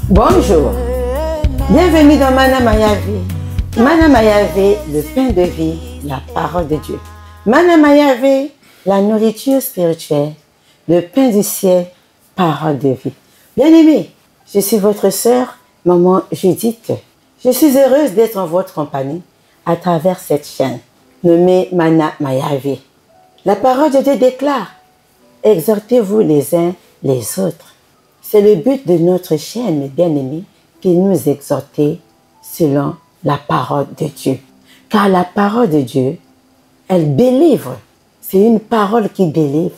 Bonjour, bienvenue dans Mana Maya Vie. Mana Maya Vie, le pain de vie, la parole de Dieu. Mana Maya Vie, la nourriture spirituelle, le pain du ciel, parole de vie. Bien-aimés, je suis votre sœur, maman Judith. Je suis heureuse d'être en votre compagnie à travers cette chaîne nommée Mana Maya Vie. La parole de Dieu déclare, exhortez-vous les uns les autres. C'est le but de notre chaîne, mes bien-aimés, qui nous exhorter selon la parole de Dieu. Car la parole de Dieu, elle délivre. C'est une parole qui délivre.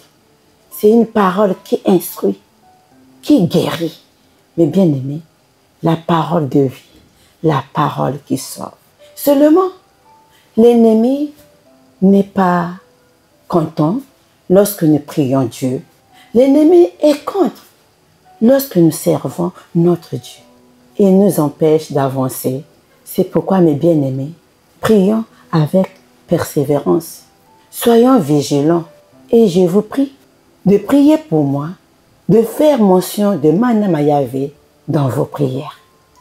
C'est une parole qui instruit, qui guérit. Mes bien-aimés, la parole de vie, la parole qui sauve. Seulement, l'ennemi n'est pas content lorsque nous prions Dieu. L'ennemi est contre lorsque nous servons notre Dieu. Il nous empêche d'avancer. C'est pourquoi, mes bien-aimés, prions avec persévérance. Soyons vigilants. Et je vous prie de prier pour moi, de faire mention de Mana Maya Vie dans vos prières.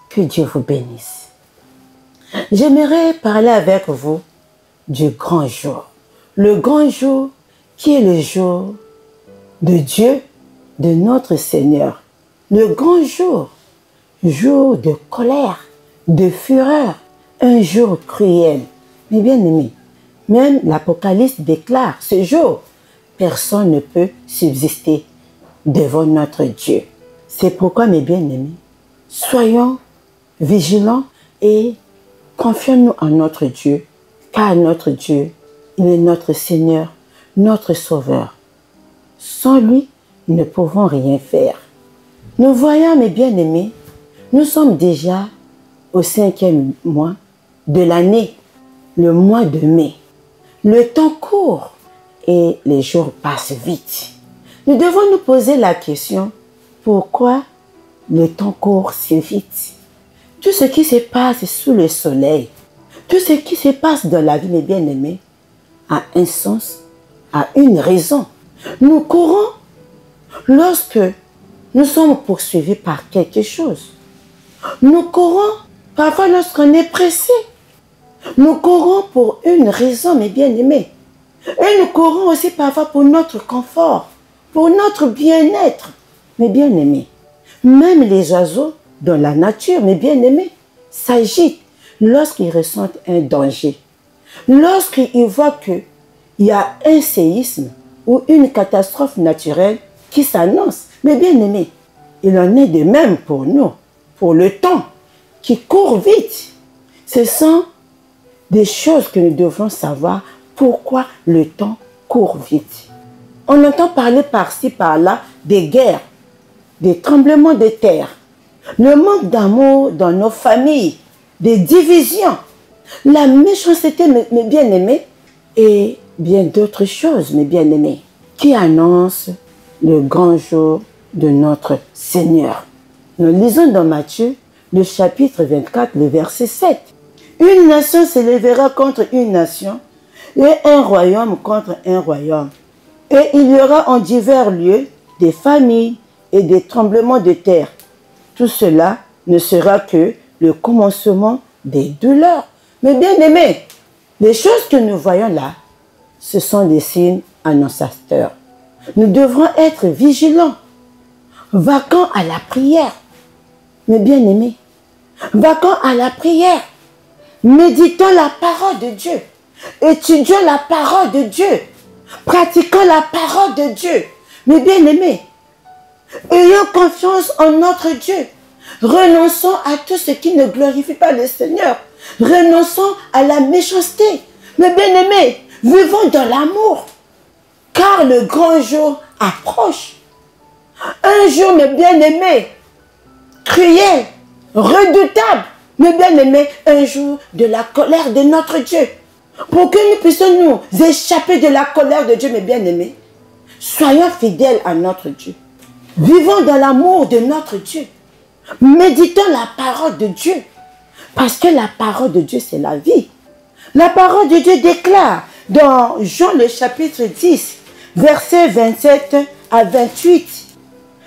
Que Dieu vous bénisse. J'aimerais parler avec vous du grand jour. Le grand jour qui est le jour de Dieu, de notre Seigneur. Le grand jour, jour de colère, de fureur, un jour cruel. Mais bien aimés, même l'Apocalypse déclare ce jour, personne ne peut subsister devant notre Dieu. C'est pourquoi, mes bien-aimés, soyons vigilants et confions-nous en notre Dieu, car notre Dieu, il est notre Seigneur, notre Sauveur. Sans lui, nous ne pouvons rien faire. Nous voyons, mes bien-aimés, nous sommes déjà au 5e mois de l'année, le mois de mai. Le temps court et les jours passent vite. Nous devons nous poser la question, pourquoi le temps court si vite? Tout ce qui se passe sous le soleil, tout ce qui se passe dans la vie, mes bien-aimés, a un sens, a une raison. Nous courons lorsque nous sommes poursuivis par quelque chose. Nous courons parfois lorsqu'on est pressé. Nous courons pour une raison, mes bien-aimés. Et nous courons aussi parfois pour notre confort, pour notre bien-être, mes bien-aimés. Même les oiseaux dans la nature, mes bien-aimés, s'agitent lorsqu'ils ressentent un danger. Lorsqu'ils voient qu'il y a un séisme ou une catastrophe naturelle qui s'annonce. Mais bien aimés, il en est de même pour nous, pour le temps qui court vite. Ce sont des choses que nous devons savoir pourquoi le temps court vite. On entend parler par-ci, par-là des guerres, des tremblements de terre, le manque d'amour dans nos familles, des divisions, la méchanceté, mes bien-aimés, et bien d'autres choses, mes bien-aimés, qui annoncent le grand jour de notre Seigneur. Nous lisons dans Matthieu, le chapitre 24, le verset 7. Une nation s'élèvera contre une nation et un royaume contre un royaume. Et il y aura en divers lieux des familles et des tremblements de terre. Tout cela ne sera que le commencement des douleurs. Mais bien aimés, les choses que nous voyons là, ce sont des signes annonciateurs. Nous devrons être vigilants, vaquant à la prière. Mes bien-aimés, vaquant à la prière, méditons la parole de Dieu, étudions la parole de Dieu, pratiquons la parole de Dieu. Mes bien-aimés, ayons confiance en notre Dieu, renonçons à tout ce qui ne glorifie pas le Seigneur, renonçons à la méchanceté. Mes bien-aimés, vivons dans l'amour, car le grand jour approche. Un jour, mes bien-aimés, cruel, redoutable, mes bien-aimés, un jour de la colère de notre Dieu. Pour que nous puissions nous échapper de la colère de Dieu, mes bien-aimés, soyons fidèles à notre Dieu. Vivons dans l'amour de notre Dieu. Méditons la parole de Dieu. Parce que la parole de Dieu, c'est la vie. La parole de Dieu déclare dans Jean le chapitre 10, versets 27 à 28.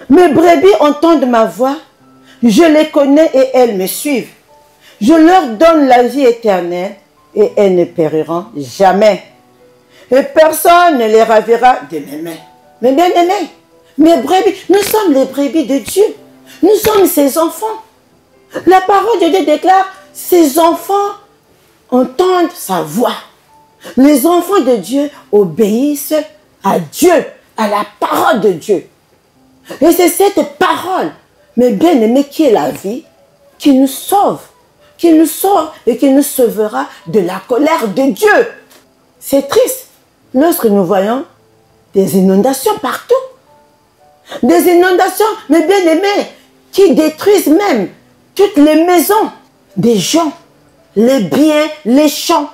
Mes brebis entendent ma voix, Je les connais et elles me suivent. Je leur donne la vie éternelle et elles ne périront jamais. Et personne ne les ravira de mes mains. Mes bien-aimés, mes brebis, nous sommes les brebis de Dieu. Nous sommes ses enfants. La parole de Dieu déclare, ses enfants entendent sa voix. Les enfants de Dieu obéissent à Dieu, à la parole de Dieu. Et c'est cette parole, mes bien-aimés, qui est la vie, qui nous sauve et qui nous sauvera de la colère de Dieu. C'est triste lorsque nous voyons des inondations partout. Des inondations, mes bien-aimés, qui détruisent même toutes les maisons des gens, les biens, les champs.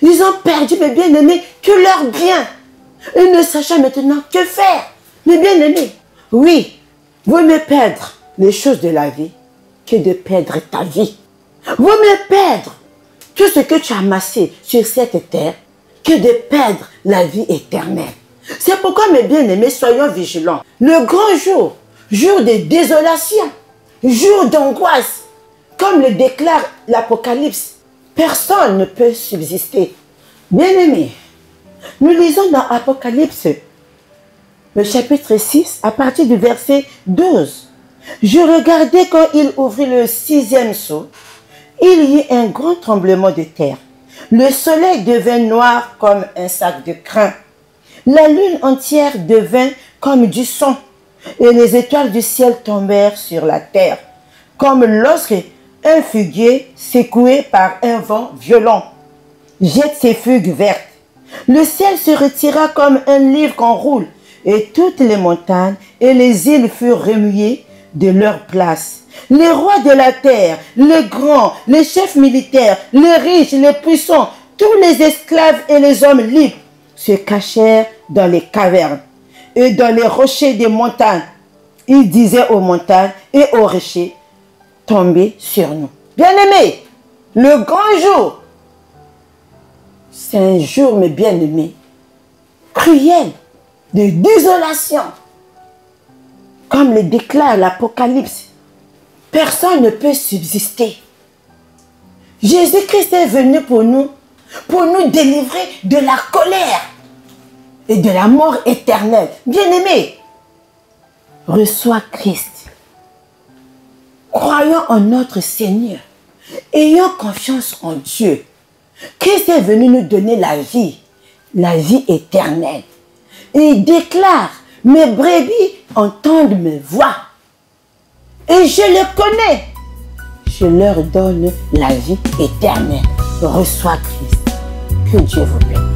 Ils ont perdu, mes bien-aimés, que leurs biens. Ils ne sachant maintenant que faire. Mes bien-aimés, oui, vaut mieux perdre les choses de la vie que de perdre ta vie. Vaut mieux perdre tout ce que tu as amassé sur cette terre que de perdre la vie éternelle. C'est pourquoi, mes bien-aimés, soyons vigilants. Le grand jour, jour de désolation, jour d'angoisse, comme le déclare l'Apocalypse, personne ne peut subsister. Bien-aimés, nous lisons dans Apocalypse, le chapitre 6, à partir du verset 12. Je regardais quand il ouvrit le 6e sceau, il y eut un grand tremblement de terre. Le soleil devint noir comme un sac de crin. La lune entière devint comme du sang, et les étoiles du ciel tombèrent sur la terre, comme lorsque un figuier, secoué par un vent violent, jette ses figues vertes. Le ciel se retira comme un livre qu'on roule, et toutes les montagnes et les îles furent remuées de leur place. Les rois de la terre, les grands, les chefs militaires, les riches, les puissants, tous les esclaves et les hommes libres se cachèrent dans les cavernes et dans les rochers des montagnes. Ils disaient aux montagnes et aux rochers, tombez sur nous. Bien-aimés, le grand jour, c'est un jour, mes bien-aimés, cruel, de désolation. Comme le déclare l'Apocalypse, personne ne peut subsister. Jésus-Christ est venu pour nous délivrer de la colère et de la mort éternelle. Bien-aimés, reçois Christ. Croyons en notre Seigneur. Ayons confiance en Dieu. Christ est venu nous donner la vie éternelle. Et il déclare, mes brebis entendent mes voix. Et je les connais. Je leur donne la vie éternelle. Reçois Christ. Que Dieu vous bénisse.